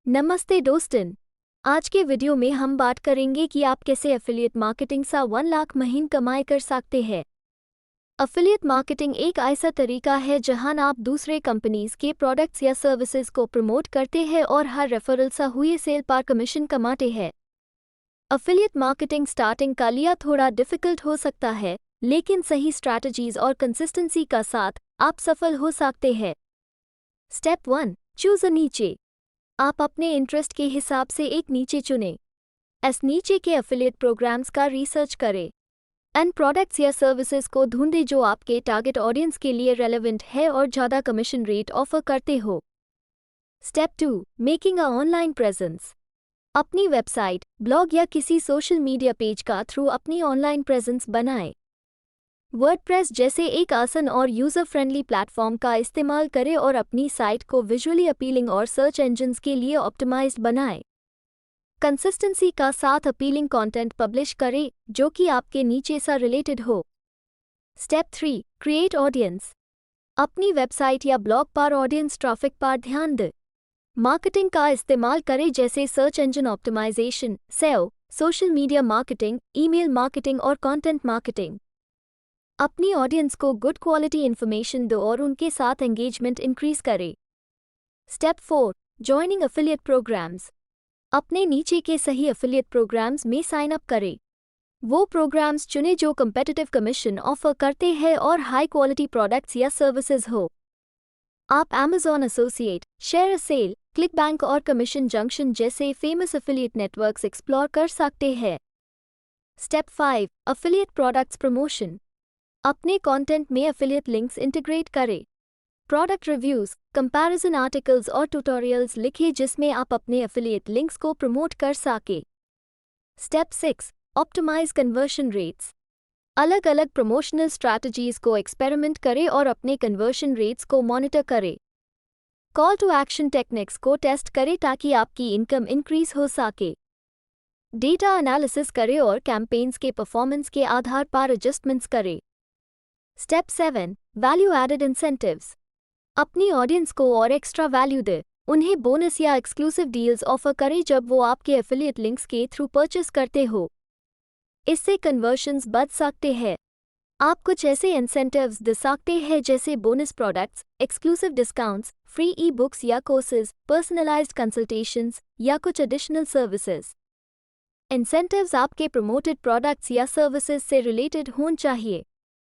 नमस्ते दोस्तन। आज के वीडियो में हम बात करेंगे कि आप कैसे एफिलिएट मार्केटिंग से 1 लाख महीने कमाई कर सकते हैं। एफिलिएट मार्केटिंग एक ऐसा तरीका है जहां आप दूसरे कंपनीज के प्रोडक्ट्स या सर्विसेज को प्रमोट करते हैं और हर रेफरल से हुए सेल पर कमीशन कमाते हैं। एफिलिएट मार्केटिंग स्टार्टिंग का लिया थोड़ा डिफिकल्ट हो सकता है, लेकिन सही स्ट्रैटेजीज और कंसिस्टेंसी का साथ आप सफल हो सकते हैं। स्टेप 1, चूज अ नीचे। आप अपने इंटरेस्ट के हिसाब से एक नीचे चुनें। इस नीचे के एफिलिएट प्रोग्राम्स का रिसर्च करें। एंड प्रोडक्ट्स या सर्विसेज को ढूंढें जो आपके टारगेट ऑडियंस के लिए रेलेवेंट है और ज़्यादा कमीशन रेट ऑफर करते हो। Step 2, making a online presence. अपनी वेबसाइट, ब्लॉग या किसी सोशल मीडिया पेज का थ्रू अपनी ऑनलाइन प्रेजेंस बनाएं। वर्डप्रेस जैसे एक आसान और यूज़र फ्रेंडली प्लेटफॉर्म का इस्तेमाल करें और अपनी साइट को विजुअली अपीलिंग और सर्च इंजन्स के लिए ऑप्टिमाइज्ड बनाएं। कंसिस्टेंसी का साथ अपीलिंग कंटेंट पब्लिश करें जो कि आपके नीचे से रिलेटेड हो। Step 3, create audience. अपनी वेबसाइट या ब्लॉग पर ऑडियंस ट्रैफिक पर ध्यान दें। मार्केटिंग का इस्तेमाल करें जैसे search engine optimisation, SEO, social media marketing, email marketing और कंटेंट मार्केटिंग। अपनी ऑडियंस को गुड क्वालिटी इन्फॉर्मेशन दो और उनके साथ एंगेजमेंट इंक्रीज करें। Step 4, joining affiliate programs. अपने नीचे के सही एफिलिएट प्रोग्राम्स में साइन अप करें। वो प्रोग्राम्स चुनें जो कंपेटिटिव कमीशन ऑफर करते हैं और हाई क्वालिटी प्रोडक्ट्स या सर्विसेज हो। आप Amazon associate, share a sale, ClickBank और कमीशन जंक्शन जैसे फेमस एफिलिएट नेटवर्क्स एक्सप्लोर कर सकते हैं। Step 5, affiliate products promotion. अपने कंटेंट में एफिलिएट लिंक्स इंटीग्रेट करें। प्रोडक्ट रिव्यूज, कंपैरिजन आर्टिकल्स और ट्यूटोरियल्स लिखें जिसमें आप अपने एफिलिएट लिंक्स को प्रमोट कर सकें। Step 6, optimise conversion rates. अलग अलग प्रमोशनल स्ट्रैटेजीज को एक्सपेरिमेंट करें और अपने कन्वर्शन रेट्स को मॉनिटर करें। कॉल टू एक्शन टेक्निक्स को टेस्ट करें ताकि आपकी इनकम इंक्रीज हो सके। डेटा एनालिसिस करें और कैंपेन्स के परफॉर्मेंस के आधार पर एडजस्टमेंट्स करें। Step 7, value added incentives. अपनी ऑडियंस को और एक्स्ट्रा वैल्यू दे। उन्हें बोनस या एक्सक्लूसिव डील्स ऑफर करें जब वो आपके एफिलिएट लिंक्स के थ्रू परचेस करते हो। इससे कन्वर्शंस बढ़ सकते हैं। आप कुछ ऐसे इंसेंटिव्स दे सकते हैं जैसे bonus products, exclusive discounts, free e books या कोर्सेज, पर्सनलाइज्ड कंसल्टेशंस या कुछ एडिशनल सर्विसेज। इंसेंटिव्स आपके प्रमोटेड प्रोडक्ट्स या सर्विसेज से रिलेटेड होने चाहिए।